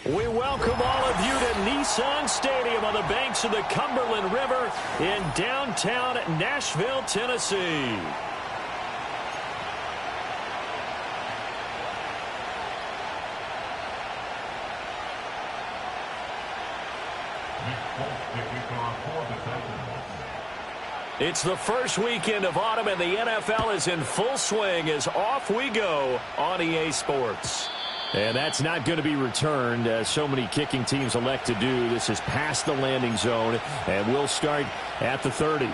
We welcome all of you to Nissan Stadium on the banks of the Cumberland River in downtown Nashville, Tennessee. It's the first weekend of autumn, and the NFL is in full swing as off we go on EA Sports. And that's not going to be returned, as so many kicking teams elect to do. This is past the landing zone, and we'll start at the 30.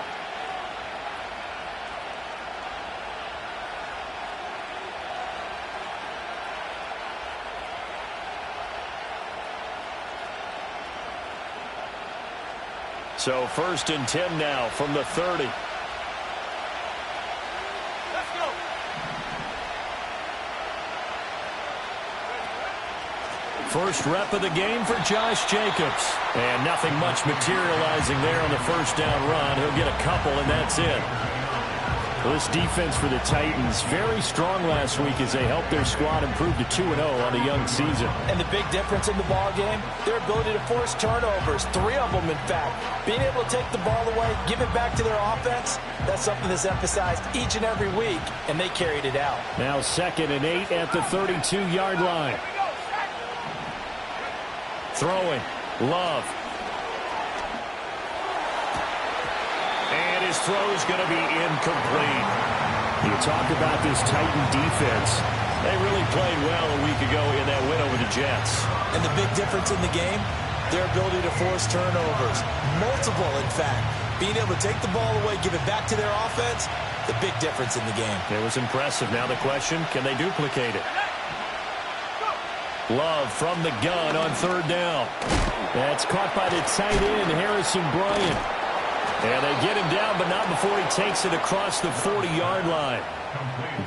So 1st and 10 now from the 30. First rep of the game for Josh Jacobs. And nothing much materializing there on the first down run. He'll get a couple, and that's it. Well, this defense for the Titans, very strong last week as they helped their squad improve to 2-0 on the young season. And the big difference in the ball game, their ability to force turnovers, 3 of them in fact. Being able to take the ball away, give it back to their offense, that's something that's emphasized each and every week, and they carried it out. Now 2nd and 8 at the 32-yard line. Throwing, Love. And his throw is going to be incomplete. You talk about this Titan defense. They really played well a week ago in that win over the Jets. And the big difference in the game, their ability to force turnovers. Multiple, in fact. Being able to take the ball away, give it back to their offense, the big difference in the game. It was impressive. Now the question, can they duplicate it? Love from the gun on 3rd down. That's caught by the tight end, Harrison Bryant. And they get him down, but not before he takes it across the 40-yard line.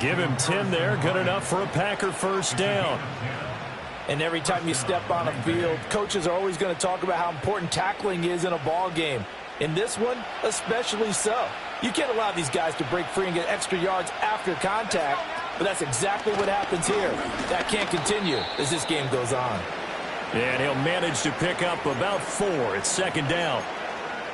Give him 10 there, good enough for a Packer first down. And every time you step on a field, coaches are always going to talk about how important tackling is in a ball game. In this one, especially so. You can't allow these guys to break free and get extra yards after contact, but that's exactly what happens here. That can't continue as this game goes on. And he'll manage to pick up about 4. It's 2nd down.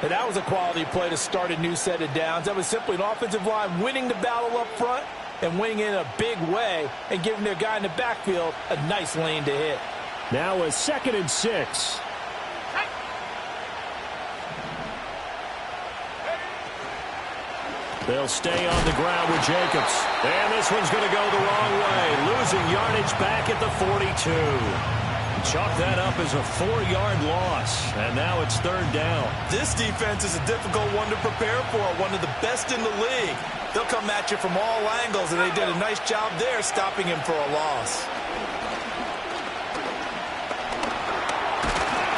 And that was a quality play to start a new set of downs. That was simply an offensive line winning the battle up front and winning in a big way and giving their guy in the backfield a nice lane to hit. Now a 2nd and 6. They'll stay on the ground with Jacobs. And this one's going to go the wrong way. Losing yardage back at the 42. Chalk that up as a 4-yard loss. And now it's 3rd down. This defense is a difficult one to prepare for. One of the best in the league. They'll come at you from all angles, and they did a nice job there stopping him for a loss.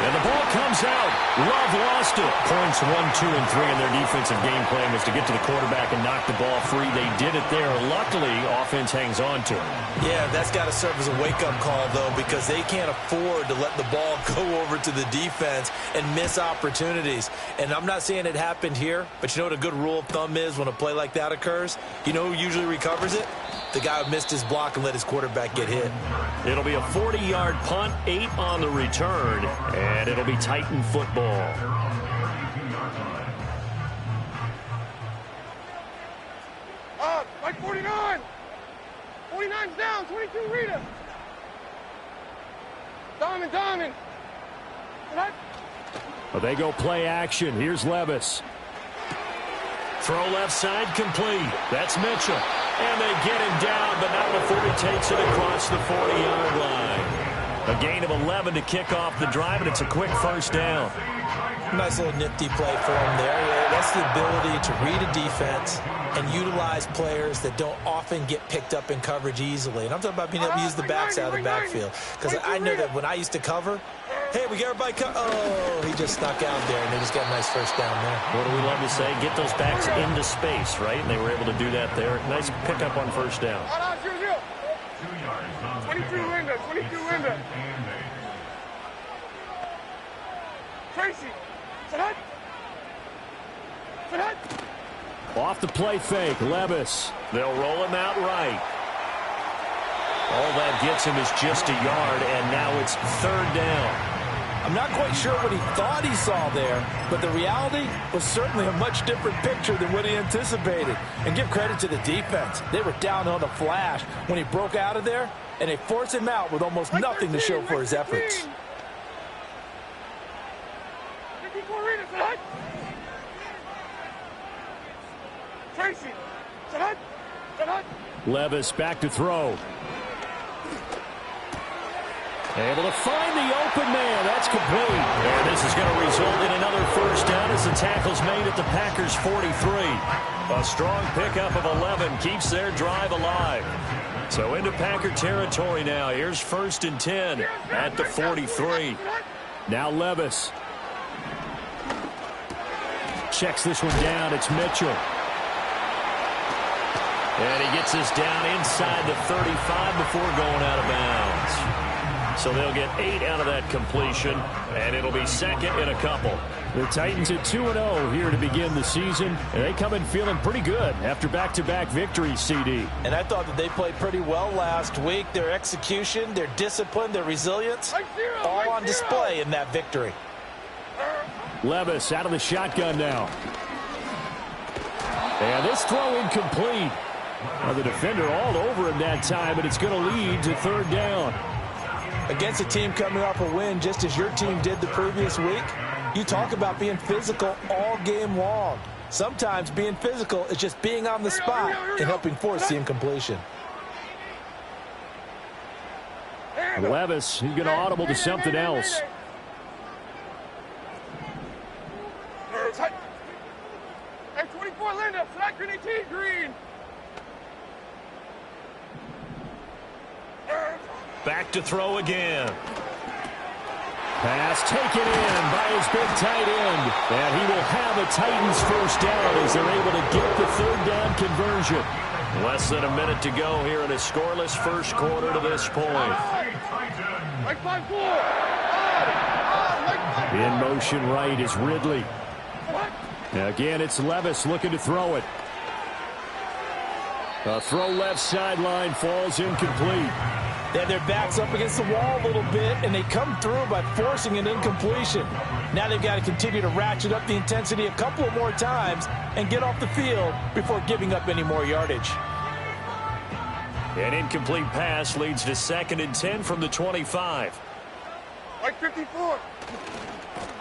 And And the ball comes out. Love lost it. Points 1, 2, and 3 in their defensive game plan was to get to the quarterback and knock the ball free. They did it there. Luckily, offense hangs on to it. Yeah, that's got to serve as a wake-up call, though, because they can't afford to let the ball go over to the defense and miss opportunities. And I'm not saying it happened here, but you know what a good rule of thumb is when a play like that occurs? You know who usually recovers it? The guy who missed his block and let his quarterback get hit. It'll be a 40-yard punt, 8 on the return, and it'll be Titan football. Like 49. 49's down. 22 Rita. Diamond. Well, they go play action. Here's Levis. Throw left side complete. That's Mitchell. And they get him down, but not before he takes it across the 40-yard line. A gain of 11 to kick off the drive, and it's a quick first down. Nice little nifty play for him there. Yeah, that's the ability to read a defense and utilize players that don't often get picked up in coverage easily. And I'm talking about being able to use the backs out of the backfield. Because I know that when I used to cover, hey, we got everybody oh, he just snuck out there, and they just got a nice first down there. What do we love to say? Get those backs into space, right? And they were able to do that there. Nice pickup on first down. 22 Linda. Tracy. Off the play fake, Levis. They'll roll him out right. All that gets him is just a yard, and now it's third down. I'm not quite sure what he thought he saw there, but the reality was certainly a much different picture than what he anticipated. And give credit to the defense. They were down on a flash when he broke out of there, and they forced him out with almost nothing to show for his efforts. Tracy. Levis back to throw. Able to find the open man. That's complete. And this is going to result in another first down as the tackle's made at the Packers' 43. A strong pickup of 11 keeps their drive alive. So into Packer territory now. Here's 1st and 10 at the 43. Now Levis. Checks this one down. It's Mitchell. And he gets this down inside the 35 before going out of bounds. So they'll get 8 out of that completion, and it'll be second and a couple. The Titans at 2-0 here to begin the season, and they come in feeling pretty good after back-to-back victories, CD. And I thought that they played pretty well last week. Their execution, their discipline, their resilience, all on display in that victory. Levis out of the shotgun now. And this throw incomplete. Well, the defender all over him that time, but it's going to lead to third down. Against a team coming off a win just as your team did the previous week, you talk about being physical all game long. Sometimes being physical is just being on the spot and helping force the incompletion. Levis, he's going to audible to something else. Hey, 24 Linda, flat green 18 green. Back to throw again. Pass taken in by his big tight end. And he will have a Titans first down as they're able to get the third down conversion. Less than a minute to go here in a scoreless first quarter to this point. In motion right is Ridley. Again, it's Levis looking to throw it. A throw left sideline falls incomplete. They had their backs up against the wall a little bit, and they come through by forcing an incompletion. Now they've got to continue to ratchet up the intensity a couple of more times and get off the field before giving up any more yardage. An incomplete pass leads to 2nd and 10 from the 25. Like 54.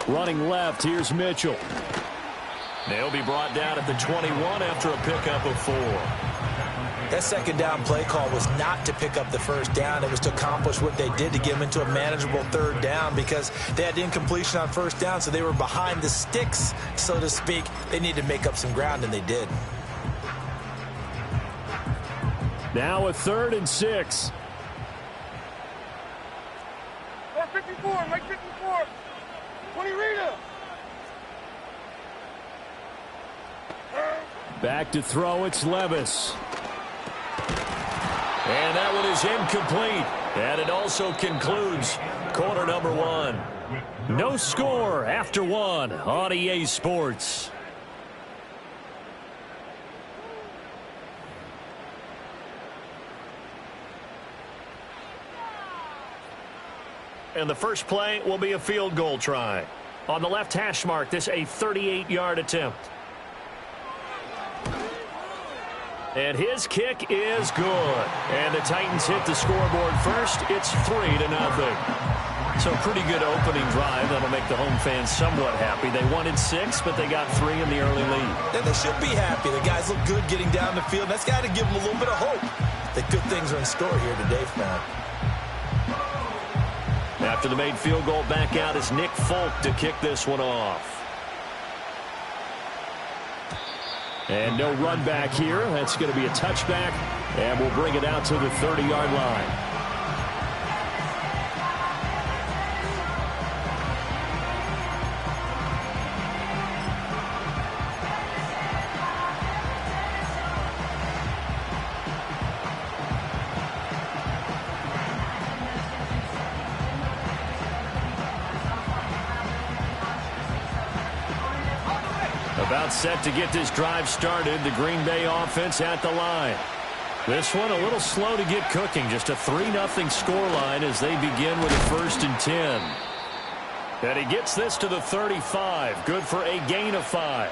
Running left, here's Mitchell. They'll be brought down at the 21 after a pickup of 4. That second down play call was not to pick up the first down. It was to accomplish what they did to get them into a manageable third down because they had incompletion on first down, so they were behind the sticks, so to speak. They needed to make up some ground, and they did. Now a 3rd and 6. 454, Mike 54. 20 Rita. Back to throw, it's Levis. And that one is incomplete. And it also concludes quarter number one. No score after one on EA Sports. And the first play will be a field goal try. On the left hash mark, this a 38-yard attempt. And his kick is good. And the Titans hit the scoreboard first. It's 3-0. So pretty good opening drive. That'll make the home fans somewhat happy. They wanted 6, but they got 3 in the early lead. And they should be happy. The guys look good getting down the field. That's got to give them a little bit of hope that good things are in store here today for them. After the made field goal, back out is Nick Folk to kick this one off. And no run back here. That's going to be a touchback, and we'll bring it out to the 30-yard line. About set to get this drive started. The Green Bay offense at the line. This one a little slow to get cooking. Just a 3-0 scoreline as they begin with a 1st and 10. And he gets this to the 35. Good for a gain of 5.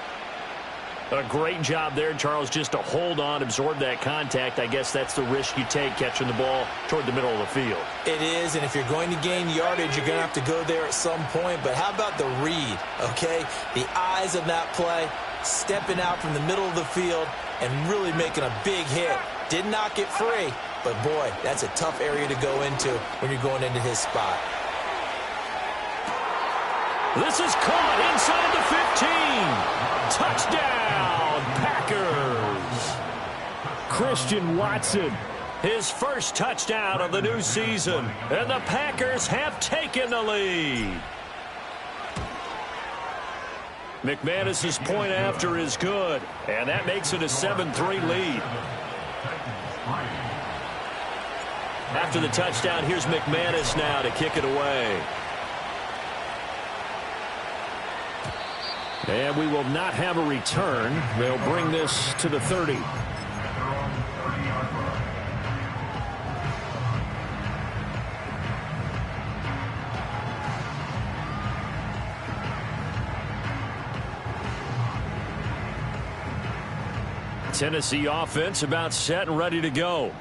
A great job there, Charles, just to hold on, absorb that contact. I guess that's the risk you take catching the ball toward the middle of the field. It is, and if you're going to gain yardage, you're going to have to go there at some point. But how about the read, okay? The eyes of that play, stepping out from the middle of the field and really making a big hit. Did not get free, but boy, that's a tough area to go into when you're going into his spot. This is caught inside the 15. Touchdown, Packers. Christian Watson, his first touchdown of the new season, and the Packers have taken the lead. McManus's point after is good, and that makes it a 7-3 lead. After the touchdown, here's McManus now to kick it away. And we will not have a return. They'll bring this to the 30. Tennessee offense about set and ready to go.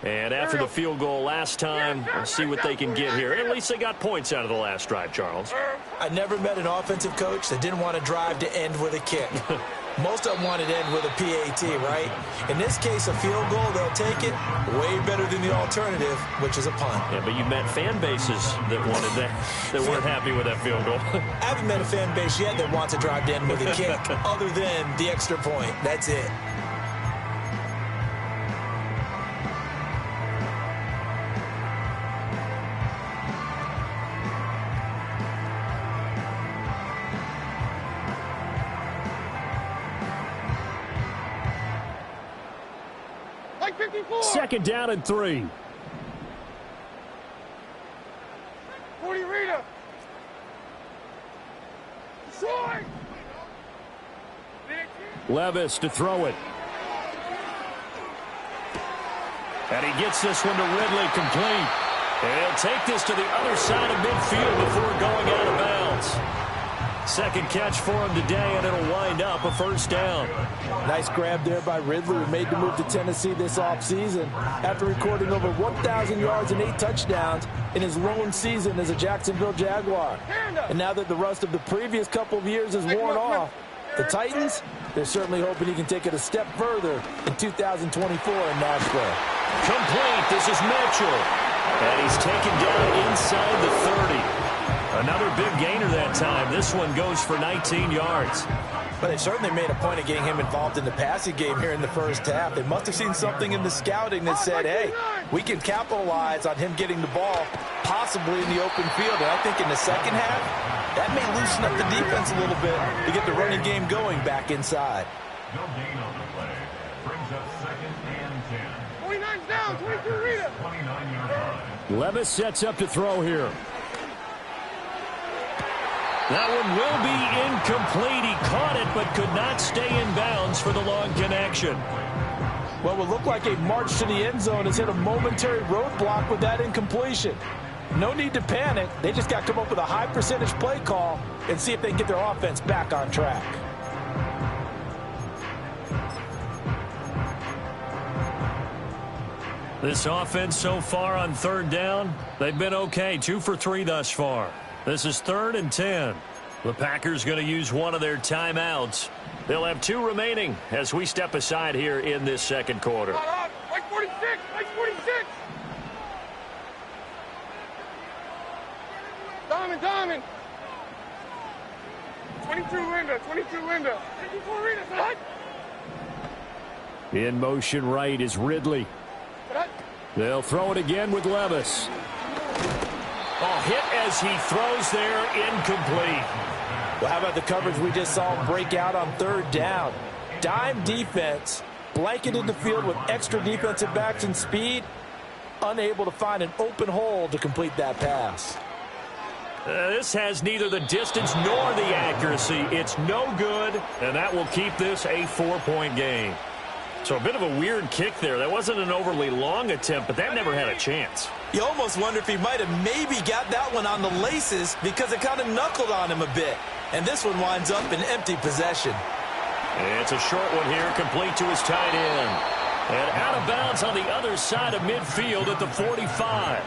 And after the field goal last time, we'll see what they can get here. At least they got points out of the last drive, Charles. I never met an offensive coach that didn't want to drive to end with a kick. Most of them wanted to end with a PAT, right? In this case, a field goal, they'll take it way better than the alternative, which is a punt. Yeah, but you met fan bases that wanted that, that weren't happy with that field goal. I haven't met a fan base yet that wants to drive to end with a kick other than the extra point. That's it. Second down and 3. 40 Rita. Soy. Levis to throw it. And he gets this one to Ridley complete. And he'll take this to the other side of midfield before going out of bounds. Second catch for him today, and it'll wind up a first down. Nice grab there by Ridley, who made the move to Tennessee this offseason after recording over 1,000 yards and 8 touchdowns in his lone season as a Jacksonville Jaguar. And now that the rust of the previous couple of years is worn off, the Titans, they're certainly hoping he can take it a step further in 2024 in Nashville. Complete. This is Mitchell. And he's taken down inside the 30. Another big gainer that time. This one goes for 19 yards. But they certainly made a point of getting him involved in the passing game here in the first half. They must have seen something in the scouting that said, hey, we can capitalize on him getting the ball possibly in the open field. And I think in the second half, That may loosen up the defense a little bit to get the running game going back inside. No gain on the play. Brings up 2nd and 10. 29's down, 22 Rita. 29-yard line. Levis sets up to throw here. That one will be incomplete. He caught it but could not stay in bounds for the long connection. What would look like a march to the end zone has hit a momentary roadblock with that incompletion. No need to panic. They just got to come up with a high percentage play call and see if they can get their offense back on track. This offense so far on 3rd down, they've been okay. 2 for 3 thus far. This is 3rd and 10. The Packers going to use one of their timeouts. They'll have 2 remaining as we step aside here in this 2nd quarter. Like 46, like 46. Diamond. 22 Linda, 22 Linda. 24 Rita, son. In motion right is Ridley. They'll throw it again with Levis. Hit as he throws there, incomplete. Well, how about the coverage we just saw break out on 3rd down? Dime defense, blanketed the field with extra defensive backs and speed, unable to find an open hole to complete that pass. This has neither the distance nor the accuracy. It's no good, and that will keep this a 4-point game. So a bit of a weird kick there. That wasn't an overly long attempt, but that never had a chance. You almost wonder if he might have maybe got that one on the laces because it kind of knuckled on him a bit. And this one winds up in empty possession. It's a short one here, complete to his tight end. And out of bounds on the other side of midfield at the 45.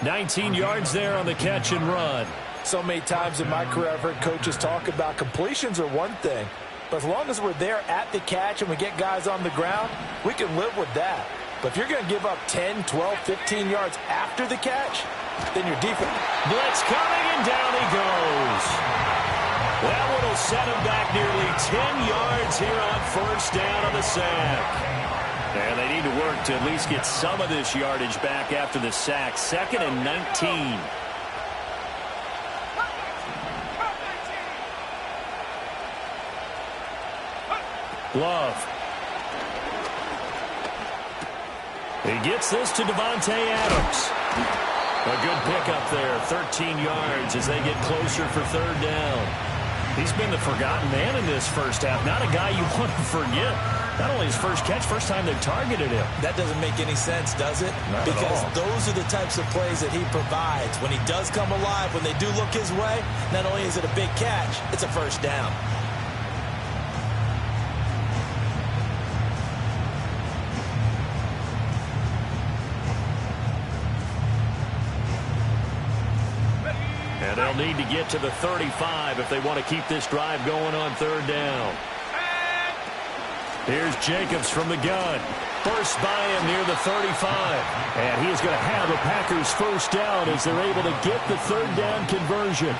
19 yards there on the catch and run. So many times in my career I've heard coaches talk about completions are one thing. But as long as we're there at the catch and we get guys on the ground, we can live with that. But if you're going to give up 10, 12, 15 yards after the catch, then your defense. Blitz coming, and down he goes. That one will set him back nearly 10 yards here on 1st down on the sack. And they need to work to at least get some of this yardage back after the sack. 2nd and 19. Love. He gets this to Devontae Adams. A good pickup there, 13 yards as they get closer for 3rd down. He's been the forgotten man in this first half. Not a guy you want to forget. Not only his first catch, first time they've targeted him. That doesn't make any sense, does it? Not because at all. Those are the types of plays that he provides. When he does come alive, when they do look his way, not only is it a big catch, it's a 1st down. And they'll need to get to the 35 if they want to keep this drive going on 3rd down. Here's Jacobs from the gun. First by him near the 35. And he is going to have a Packers 1st down as they're able to get the 3rd down conversion.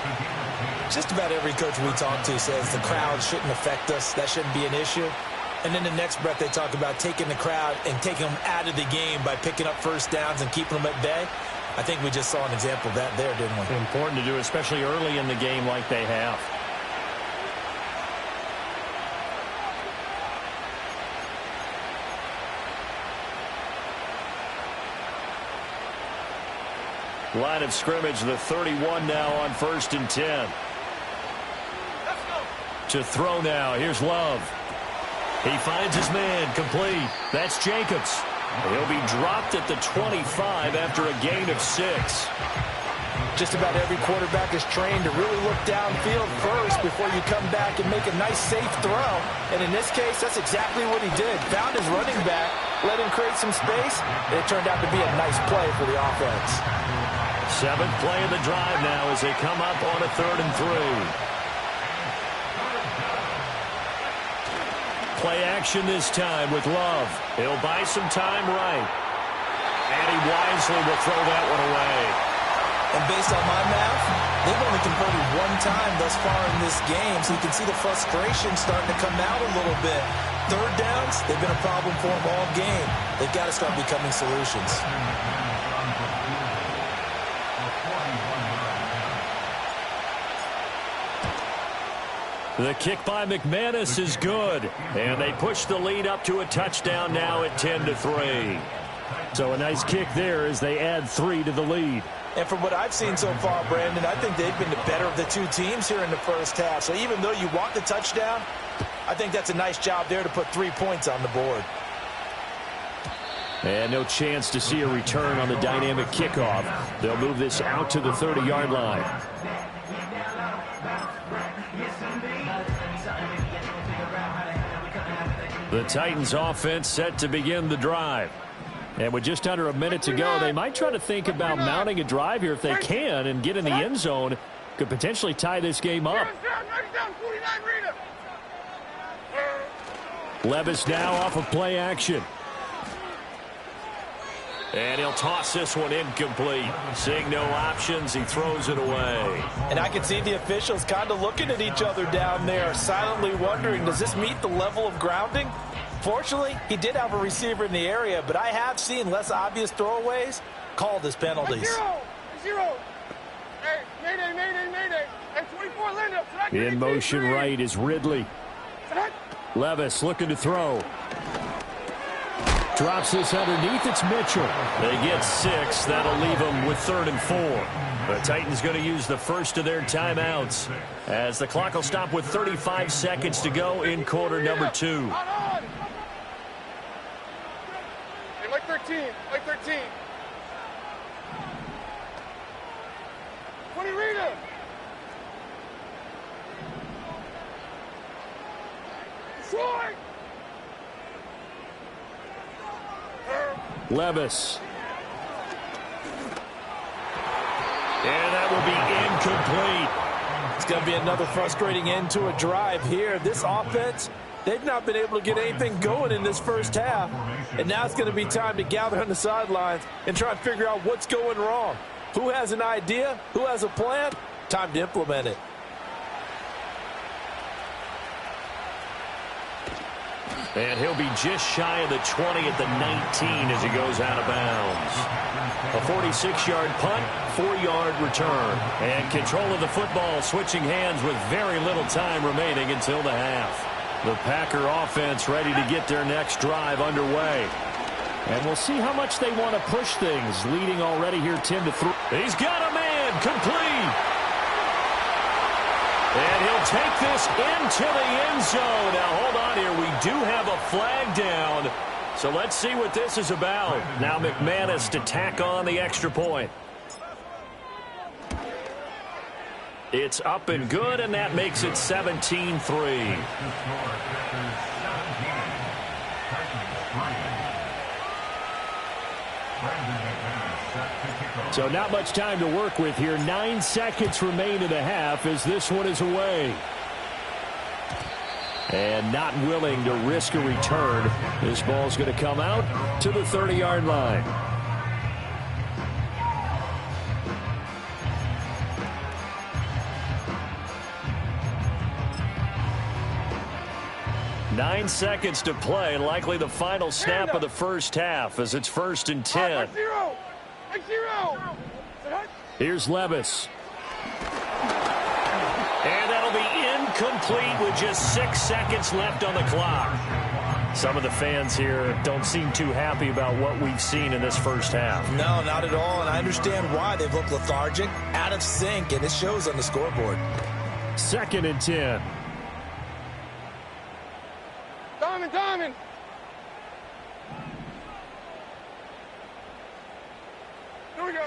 Just about every coach we talk to says the crowd shouldn't affect us. That shouldn't be an issue. And then the next breath they talk about taking the crowd and taking them out of the game by picking up 1st downs and keeping them at bay. I think we just saw an example of that there, didn't we? Important to do, especially early in the game like they have. Line of scrimmage, the 31 now on 1st and 10. To throw now, here's Love. He finds his man, complete. That's Jacobs. He'll be dropped at the 25 after a gain of 6. Just about every quarterback is trained to really look downfield first before you come back and make a nice, safe throw. And in this case, that's exactly what he did. Found his running back, let him create some space, and it turned out to be a nice play for the offense. 7th play of the drive now as they come up on a 3rd and 3. Play action this time with Love. He'll buy some time right. And he wisely will throw that one away. And based on my math, they've only converted 1 time thus far in this game, so you can see the frustration starting to come out a little bit. 3rd downs, they've been a problem for them all game. They've got to start becoming solutions. The kick by McManus is good, and they push the lead up to a touchdown now at 10-3. So a nice kick there as they add 3 to the lead. And from what I've seen so far, Brandon, I think they've been the better of the two teams here in the first half. So even though you want the touchdown, I think that's a nice job there to put 3 points on the board. And no chance to see a return on the dynamic kickoff. They'll move this out to the 30-yard line. The Titans offense set to begin the drive. And with just under a minute to go, they might try to think about mounting a drive here if they can and get in the end zone. Could potentially tie this game up. Levis now off of play action. And he'll toss this one incomplete. Seeing no options, he throws it away. And I can see the officials kind of looking at each other down there, silently wondering, does this meet the level of grounding? Fortunately, he did have a receiver in the area, but I have seen less obvious throwaways called as penalties. Zero. Hey, mayday. Hey, 24, Linda. In motion right is Ridley. Levis looking to throw. Drops this underneath. It's Mitchell. They get 6. That'll leave them with 3rd and 4. The Titans going to use the first of their timeouts as the clock will stop with 35 seconds to go in quarter number 2. Hey, like 13. 20, Rita. Troy. Levis. And that will be incomplete. It's going to be another frustrating end to a drive here. This offense, they've not been able to get anything going in this first half. And now it's going to be time to gather on the sidelines and try and figure out what's going wrong. Who has an idea? Who has a plan? Time to implement it. And he'll be just shy of the 20 at the 19 as he goes out of bounds. A 46-yard punt, 4-yard return. And control of the football switching hands with very little time remaining until the half. The Packer offense ready to get their next drive underway. And we'll see how much they want to push things, leading already here 10-3. He's got a man, complete. And he'll take this into the end zone. Now, hold on here. We do have a flag down. So let's see what this is about. Now McManus to tack on the extra point. It's up and good, and that makes it 17-3. So not much time to work with here. 9 seconds remain in the half as this one is away. And not willing to risk a return. This ball's going to come out to the 30-yard line. Nine seconds to play. Likely the final snap of the first half as it's 1st and 10. Here's Levis. And that'll be incomplete with just 6 seconds left on the clock. Some of the fans here don't seem too happy about what we've seen in this first half. No, not at all, and I understand why. They've looked lethargic, out of sync, and it shows on the scoreboard. 2nd and 10. Diamond. Here we go.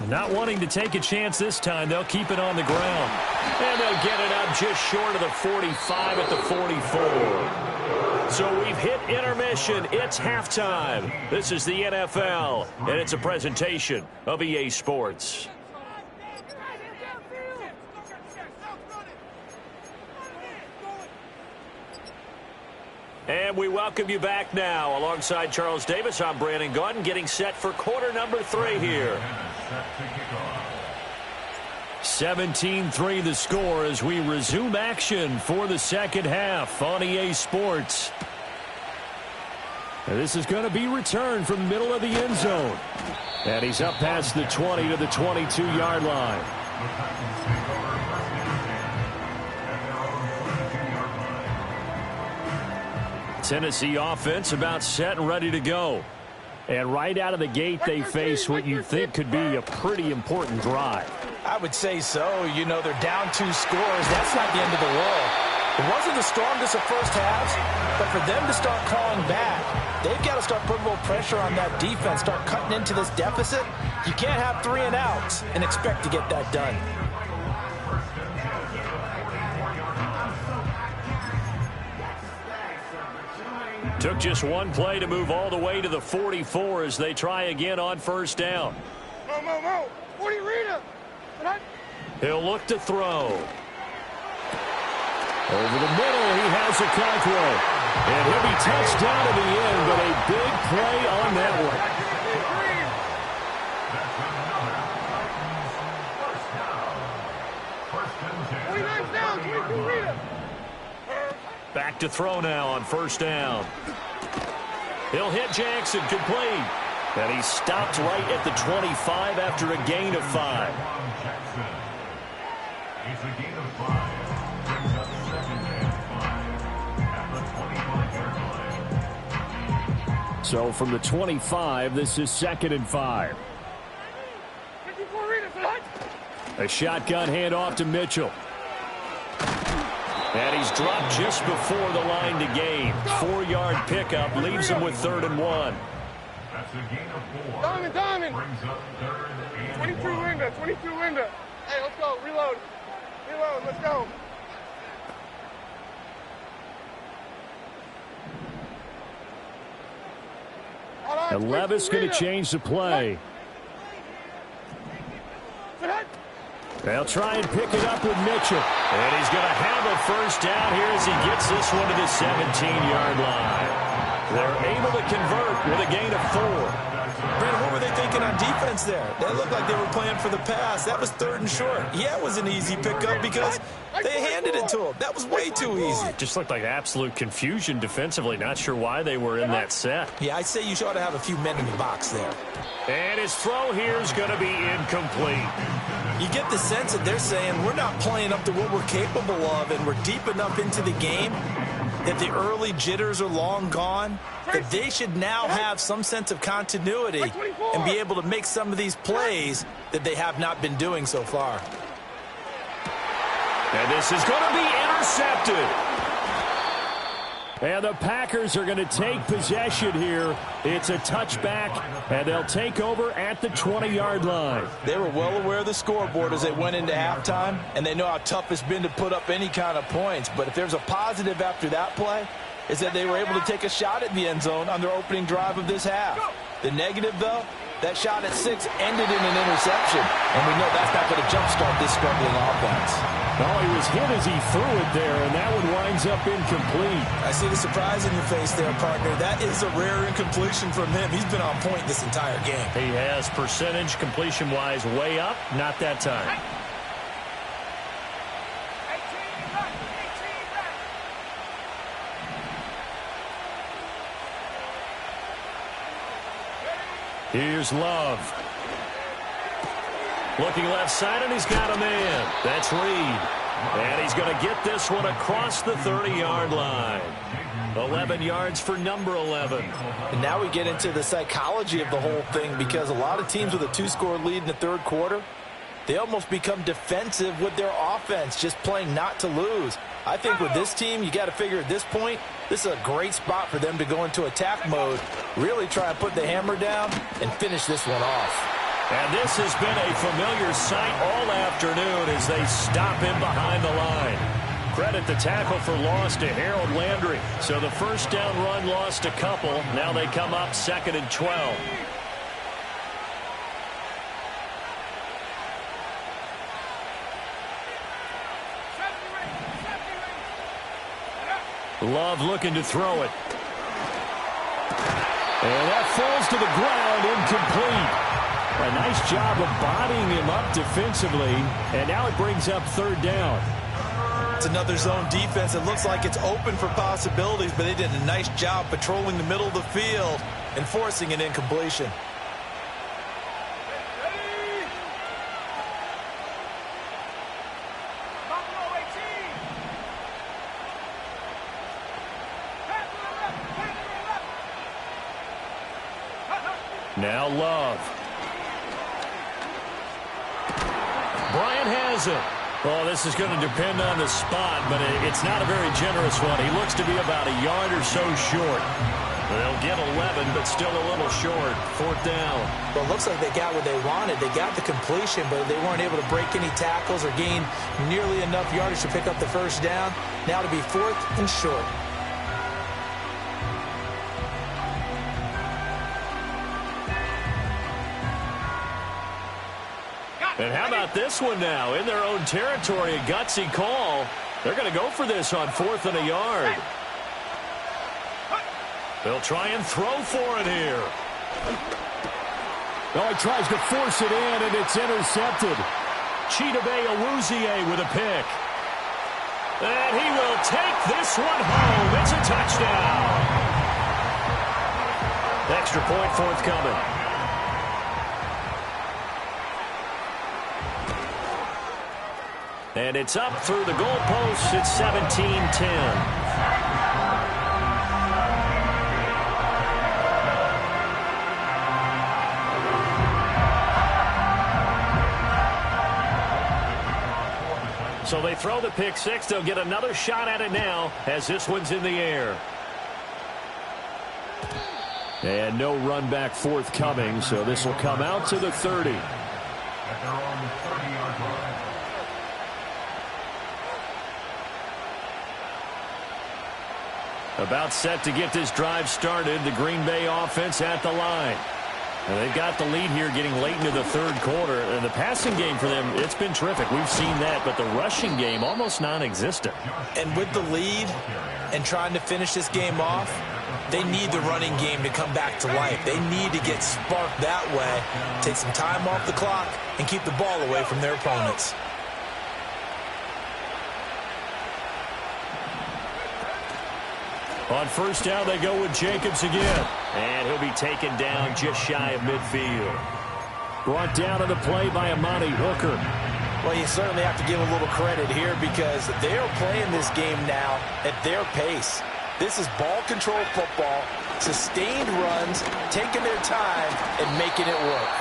Not wanting to take a chance this time, they'll keep it on the ground. And they'll get it up just short of the 45 at the 44. So we've hit intermission. It's halftime. This is the NFL, and it's a presentation of EA Sports. And we welcome you back now. Alongside Charles Davis, I'm Brandon Gaudin, getting set for quarter number 3 here. 17-3 the score as we resume action for the second half on EA Sports. And this is going to be returned from the middle of the end zone. And he's up past the 20 to the 22-yard line. Tennessee offense about set and ready to go. And right out of the gate, they face what you think could be a pretty important drive. I would say so. You know, they're down 2 scores. That's not the end of the world. It wasn't the strongest of first halves, but for them to start clawing back, they've got to start putting a little pressure on that defense, start cutting into this deficit. You can't have 3 and outs and expect to get that done. Took just one play to move all the way to the 44 as they try again on first down. Mo. 40 Rita. He'll look to throw. Over the middle, he has a control. And he'll be touched down to the end, but a big play on that one. Back to throw now on first down. He'll hit Jackson, complete. And he stopped right at the 25 after a gain of 5. It's a gain of 5. Brings up 2nd and 5 at the 25-yard line. So from the 25, this is 2nd and 5. A shotgun handoff to Mitchell. And he's dropped just before the line to gain. 4-yard pickup leaves him with 3rd and 1. That's a gain of 4. Diamond. Brings up 3rd and 22 Linda. Hey, let's go. Reload, let's go. And Levis going to change the play. They'll try and pick it up with Mitchell. And he's going to have a first down here as he gets this one to the 17-yard line. They're able to convert with a gain of 4. Brandon, what were they thinking on defense there? They looked like they were playing for the pass. That was 3rd and short. Yeah, it was an easy pickup because they handed it to him. That was way too easy. Just looked like absolute confusion defensively. Not sure why they were in that set. Yeah, I'd say you ought to have a few men in the box there. And his throw here is going to be incomplete. You get the sense that they're saying we're not playing up to what we're capable of, and we're deep enough into the game that the early jitters are long gone, that they should now have some sense of continuity and be able to make some of these plays that they have not been doing so far. And this is going to be intercepted. And the Packers are going to take possession here. It's a touchback, and they'll take over at the 20-yard line. They were well aware of the scoreboard as they went into halftime, and they know how tough it's been to put up any kind of points. But if there's a positive after that play, is that they were able to take a shot at the end zone on their opening drive of this half. The negative, though, that shot at 6 ended in an interception, and we know that's not going to jumpstart this struggling offense. No, he was hit as he threw it there, and that one winds up incomplete. I see the surprise in your face there, partner. That is a rare incompletion from him. He's been on point this entire game. He has percentage completion-wise way up, not that time. Here's Love. Looking left side, and he's got a man. That's Reed. And he's going to get this one across the 30-yard line. 11 yards for number 11. And now we get into the psychology of the whole thing, because a lot of teams with a 2-score lead in the third quarter, they almost become defensive with their offense, just playing not to lose. I think with this team, you got to figure at this point, this is a great spot for them to go into attack mode, really try and put the hammer down and finish this one off. And this has been a familiar sight all afternoon as they stop him behind the line. Credit the tackle for loss to Harold Landry. So the first down run lost a couple. Now they come up 2nd and 12. Love looking to throw it. And that falls to the ground, incomplete. A nice job of bodying him up defensively, and now it brings up 3rd down. It's another zone defense. It looks like it's open for possibilities, but they did a nice job patrolling the middle of the field and forcing an incompletion. Now Love. Bryant has it. Oh, this is going to depend on the spot, but it's not a very generous one. He looks to be about a yard or so short. They'll get 11, but still a little short. 4th down. Well, it looks like they got what they wanted. They got the completion, but they weren't able to break any tackles or gain nearly enough yardage to pick up the first down. Now to be 4th and short. And how about this one now? In their own territory, a gutsy call. They're going to go for this on 4th and a yard. They'll try and throw for it here. Oh, he tries to force it in, and it's intercepted. Chidobe Awuzie with a pick. And he will take this one home. It's a touchdown. Extra point forthcoming. And it's up through the goalposts. It's 17-10. So they throw the pick six. They'll get another shot at it now as this one's in the air. And no run back forthcoming, so this will come out to the 30. At their own 30-yard line. About set to get this drive started. The Green Bay offense at the line. And they've got the lead here getting late into the 3rd quarter. And the passing game for them, it's been terrific. We've seen that, but the rushing game almost non-existent. And with the lead and trying to finish this game off, they need the running game to come back to life. They need to get sparked that way, take some time off the clock, and keep the ball away from their opponents. On 1st down, they go with Jacobs again. And he'll be taken down just shy of midfield. Brought down on the play by Amani Hooker. Well, you certainly have to give a little credit here because they are playing this game now at their pace. This is ball control football, sustained runs, taking their time, and making it work.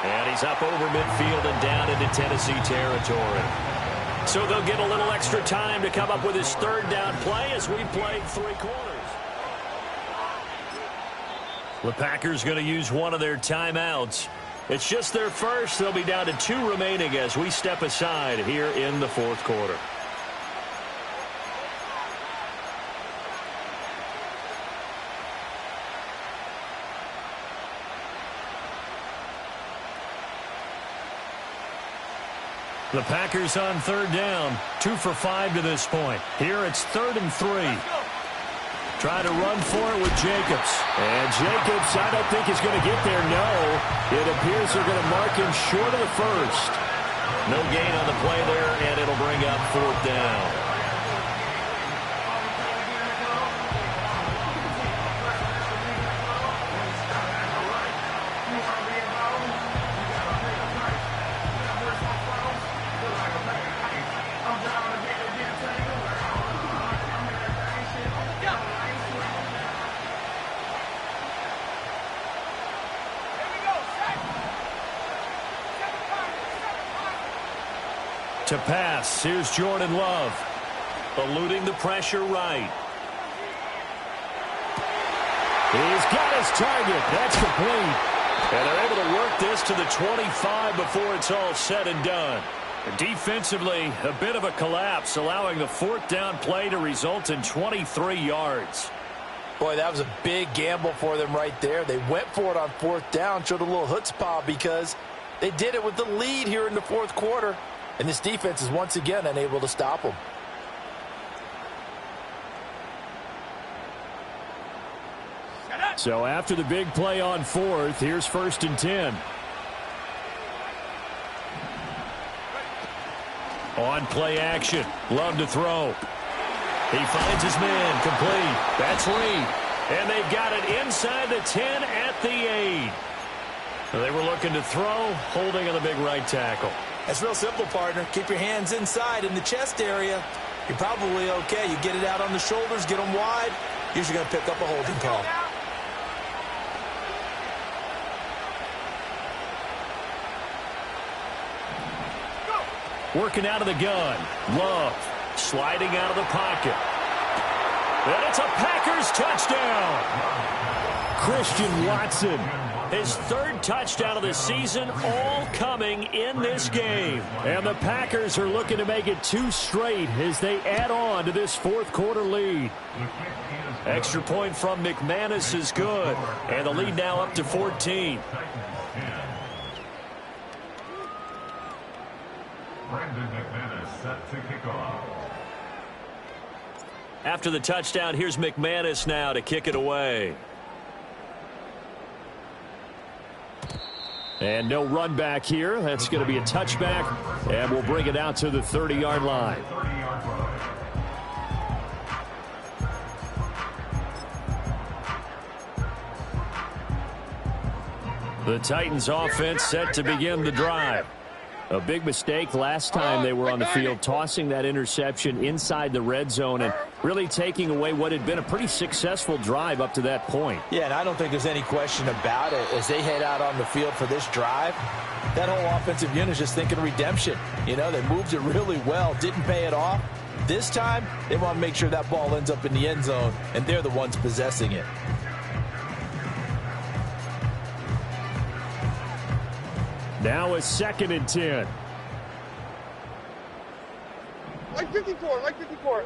And he's up over midfield and down into Tennessee territory. So they'll get a little extra time to come up with his 3rd down play as we play 3 quarters. The Packers going to use one of their timeouts. It's just their first. They'll be down to 2 remaining as we step aside here in the 4th quarter. The Packers on 3rd down. 2 for 5 to this point. Here it's 3rd and 3. Try to run for it with Jacobs. And Jacobs, I don't think is going to get there. No. It appears they're going to mark him short of the 1st. No gain on the play there, and it'll bring up 4th down. To pass, here's Jordan Love. Eluding the pressure right. He's got his target. That's complete. And they're able to work this to the 25 before it's all said and done. Defensively, a bit of a collapse, allowing the 4th down play to result in 23 yards. Boy, that was a big gamble for them right there. They went for it on 4th down, showed a little chutzpah because they did it with the lead here in the 4th quarter. And this defense is once again unable to stop them. So after the big play on 4th, here's 1st and 10. On play action. Love to throw. He finds his man. Complete. That's Reed. And they've got it inside the 10 at the 8. They were looking to throw, holding on the big right tackle. That's real simple, partner. Keep your hands inside in the chest area. You're probably okay. You get it out on the shoulders, get them wide. Usually going to pick up a holding call. Working out of the gun. Love sliding out of the pocket. And it's a Packers touchdown. Christian Watson. His third touchdown of the season, all coming in this game. And the Packers are looking to make it 2 straight as they add on to this fourth quarter lead. Extra point from McManus is good. And the lead now up to 14. Brandon McManus set to kick off. After the touchdown, here's McManus now to kick it away. And no run back here. That's going to be a touchback, and we'll bring it out to the 30-yard line. The Titans offense set to begin the drive. A big mistake last time they were on the field, tossing that interception inside the red zone and really taking away what had been a pretty successful drive up to that point. Yeah, and I don't think there's any question about it. As they head out on the field for this drive, that whole offensive unit is just thinking redemption. You know, they moved it really well, didn't pay it off. This time, they want to make sure that ball ends up in the end zone, and they're the ones possessing it. Now a 2nd and 10. Like 54, like 54.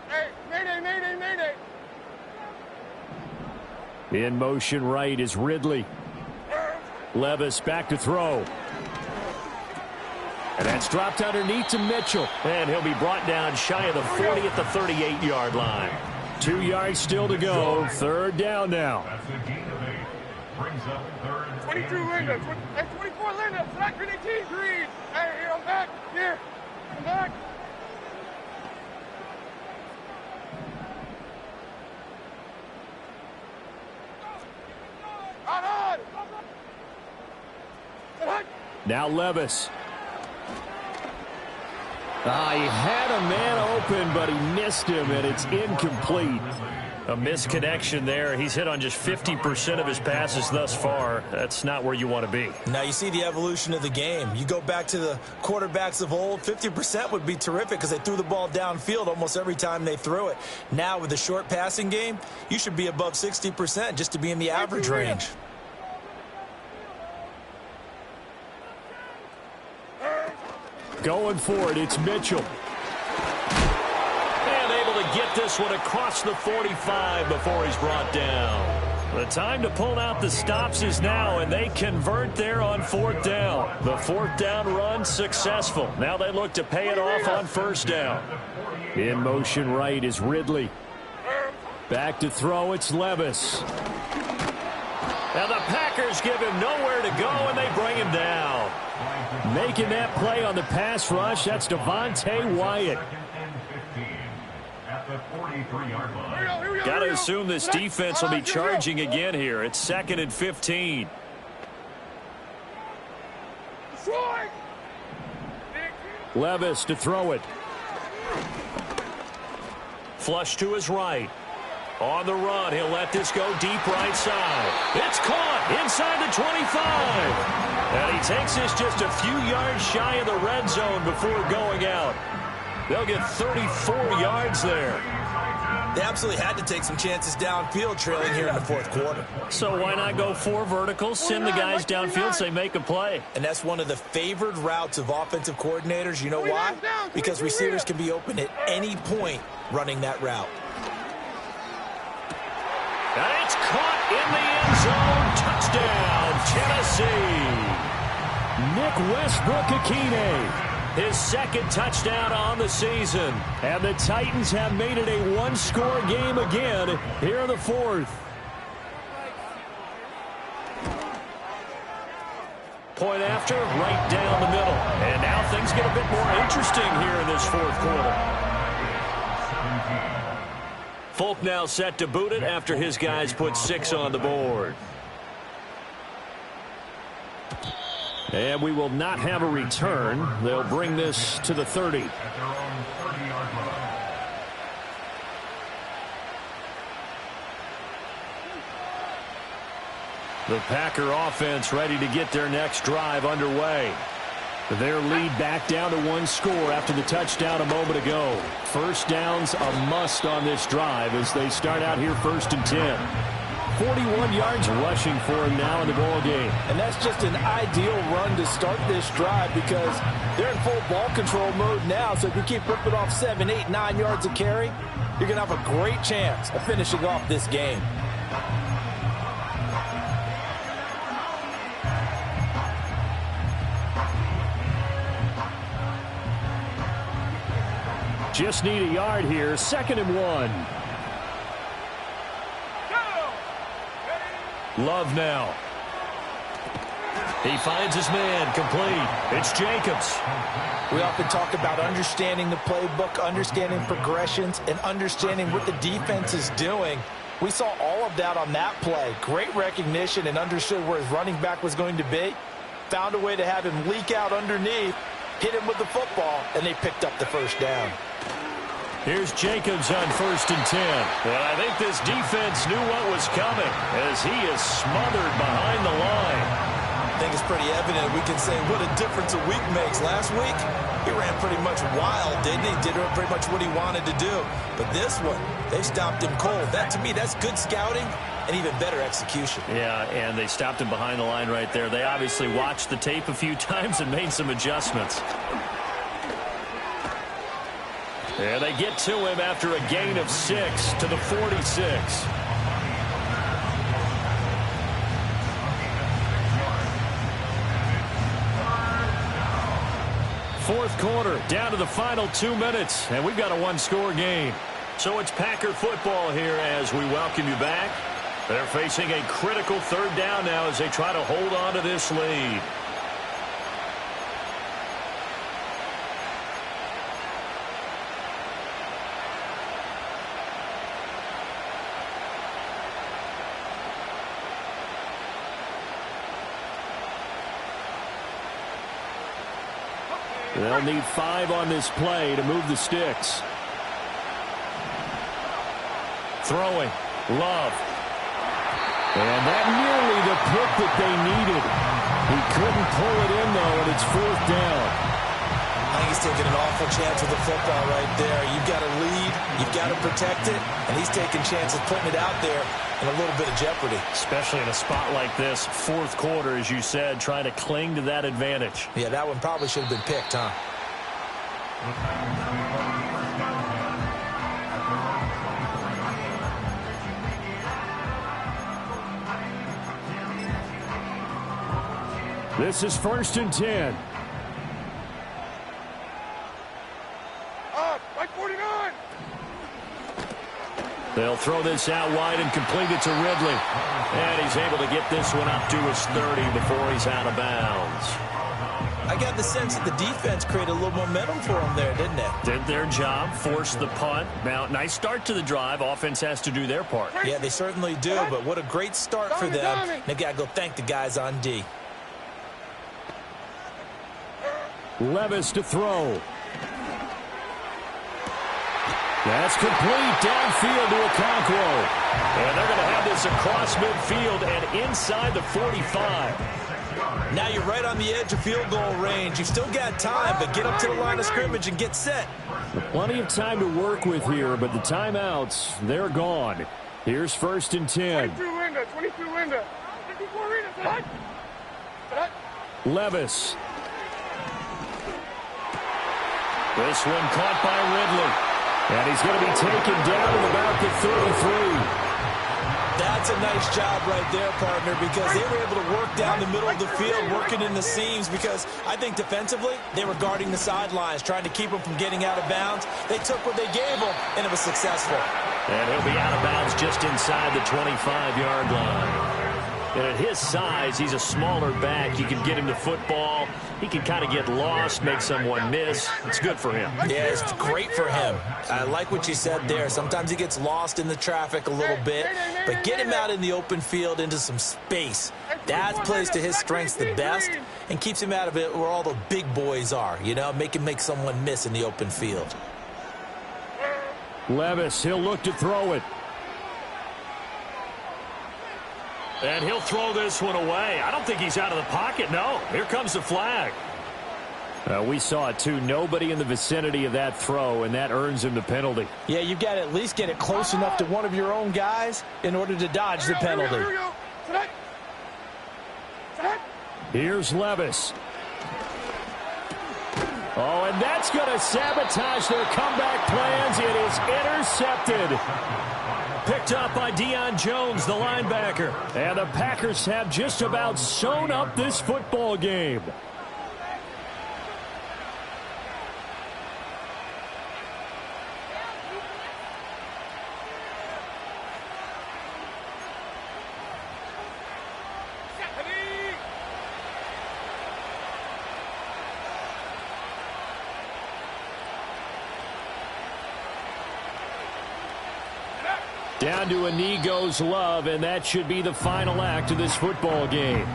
Hey, mayday, mayday, mayday. In motion right is Ridley. Levis back to throw. And that's dropped underneath to Mitchell. And he'll be brought down shy of the 40 at the 38-yard line. 2 yards still to go. 3rd down now. That's a gain of 8. Brings up 3rd. 22 Linda. Hey, 24 Linda. Slack 18 Green. Hey, here, I'm back. Here. I'm back. On. Now Levis. He had a man open, but he missed him, and it's incomplete. A misconnection there. He's hit on just 50% of his passes thus far. That's not where you want to be. Now you see the evolution of the game. You go back to the quarterbacks of old, 50% would be terrific because they threw the ball downfield almost every time they threw it. Now with the short passing game, you should be above 60% just to be in the average range. Going for it, it's Mitchell. And able to get this one across the 45 before he's brought down. The time to pull out the stops is now, and they convert there on 4th down. The 4th down run successful. Now they look to pay it off on 1st down. In motion right is Ridley. Back to throw, it's Levis. Now the Packers give him nowhere to go, and they bring him down. Making that play on the pass rush, that's Devontae Wyatt. Got to assume this defense will be charging again here. It's 2nd and 15. Levis to throw it. Flush to his right. On the run, he'll let this go deep right side. It's caught inside the 25. And he takes this just a few yards shy of the red zone before going out. They'll get 34 yards there. They absolutely had to take some chances downfield trailing here in the 4th quarter. So why not go 4 verticals, send the guys downfield, say make a play. And that's one of the favored routes of offensive coordinators. You know why? Because receivers can be open at any point running that route. And it's caught in the end zone. Touchdown, Tennessee. Nick Westbrook-Akine. His 2nd touchdown on the season. And the Titans have made it a 1-score game again here in the 4th. Point after, right down the middle. And now things get a bit more interesting here in this 4th quarter. Folk now set to boot it after his guys put 6 on the board. And we will not have a return. They'll bring this to the 30. At their own 30-yard line. The Packer offense ready to get their next drive underway. Their lead back down to 1 score after the touchdown a moment ago. First down's a must on this drive as they start out here 1st and 10. 41 yards rushing for him now in the ball game. And that's just an ideal run to start this drive because they're in full ball control mode now. So if you keep ripping off 7, 8, 9 yards of carry, you're going to have a great chance of finishing off this game. Just need a yard here. 2nd and 1. Love now. He finds his man complete. It's Jacobs. We often talk about understanding the playbook, understanding progressions, and understanding what the defense is doing. We saw all of that on that play. Great recognition and understood where his running back was going to be. Found a way to have him leak out underneath, hit him with the football, and they picked up the first down. Here's Jacobs on 1st and 10. And I think this defense knew what was coming as he is smothered behind the line. I think it's pretty evident. We can say what a difference a week makes. Last week, he ran pretty much wild, didn't he? Did pretty much what he wanted to do. But this one, they stopped him cold. That, to me, that's good scouting and even better execution. Yeah, and they stopped him behind the line right there. They obviously watched the tape a few times and made some adjustments. And they get to him after a gain of 6 to the 46. Fourth quarter, down to the final 2 minutes, and we've got a 1-score game. So it's Packer football here as we welcome you back. They're facing a critical 3rd down now as they try to hold on to this lead. They'll need 5 on this play to move the sticks. Throwing. Love. And that nearly the pick that they needed. He couldn't pull it in, though, and it's 4th down. I think he's taking an awful chance with the football right there. You've got to lead. You've got to protect it. And he's taking chances putting it out there in a little bit of jeopardy. Especially in a spot like this, 4th quarter, as you said, trying to cling to that advantage. Yeah, that one probably should have been picked, huh? This is 1st and 10. Like 49. They'll throw this out wide and complete it to Ridley. And he's able to get this one up to his 30 before he's out of bounds. I got the sense that the defense created a little momentum for them there, didn't it? Did their job, forced the punt. Now, nice start to the drive. Offense has to do their part. Yeah, they certainly do, but what a great start for them. They've got to go thank the guys on D. Levis to throw. That's complete downfield to Okonkwo. And they're going to have this across midfield and inside the 45. Now you're right on the edge of field goal range. You've still got time, but get up to the line of scrimmage and get set. Plenty of time to work with here, but the timeouts, they're gone. Here's 1st and 10. 22 Linda, 22 Linda. 54 Linda, Levis. This one caught by Ridley. And he's going to be taken down at about the 33. That's a nice job right there, partner, because they were able to work down the middle of the field, working in the seams, because I think defensively they were guarding the sidelines, trying to keep them from getting out of bounds. They took what they gave them, and it was successful. And he'll be out of bounds just inside the 25-yard line. And at his size, he's a smaller back. You can get him the football. He can kind of get lost, make someone miss. It's good for him. Yeah, it's great for him. I like what you said there. Sometimes he gets lost in the traffic a little bit, but get him out in the open field into some space. That plays to his strengths the best and keeps him out of it where all the big boys are, you know, make him make someone miss in the open field. Levis, he'll look to throw it. And he'll throw this one away. I don't think he's out of the pocket. No, here comes the flag. We saw it, too. Nobody in the vicinity of that throw, and that earns him the penalty. Yeah, you've got to at least get it close enough to one of your own guys in order to dodge the penalty. Here we go. Set. Set. Here's Levis. Oh, and that's going to sabotage their comeback plans. It is intercepted. Picked up by Deion Jones, the linebacker. And the Packers have just about sewn up this football game. Down to a knee goes Love, and that should be the final act of this football game.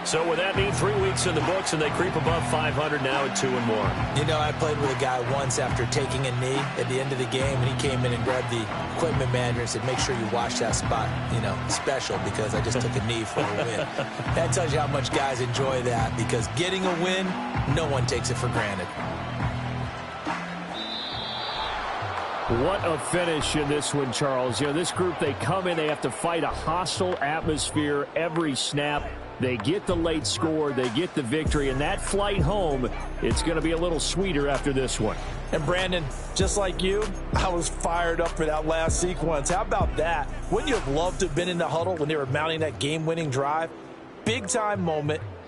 So would that mean 3 weeks in the books and they creep above 500 now at 2-1? You know, I played with a guy once after taking a knee at the end of the game, and he came in and grabbed the equipment manager and said, make sure you wash that spot, you know, special, because I just took a knee for a win. That tells you how much guys enjoy that, because getting a win, no one takes it for granted. What a finish in this one, Charles. You know, this group, they come in, they have to fight a hostile atmosphere every snap. They get the late score, they get the victory, and that flight home, it's going to be a little sweeter after this one. And Brandon, just like you, I was fired up for that last sequence. How about that? Wouldn't you have loved to have been in the huddle when they were mounting that game-winning drive? Big-time moment.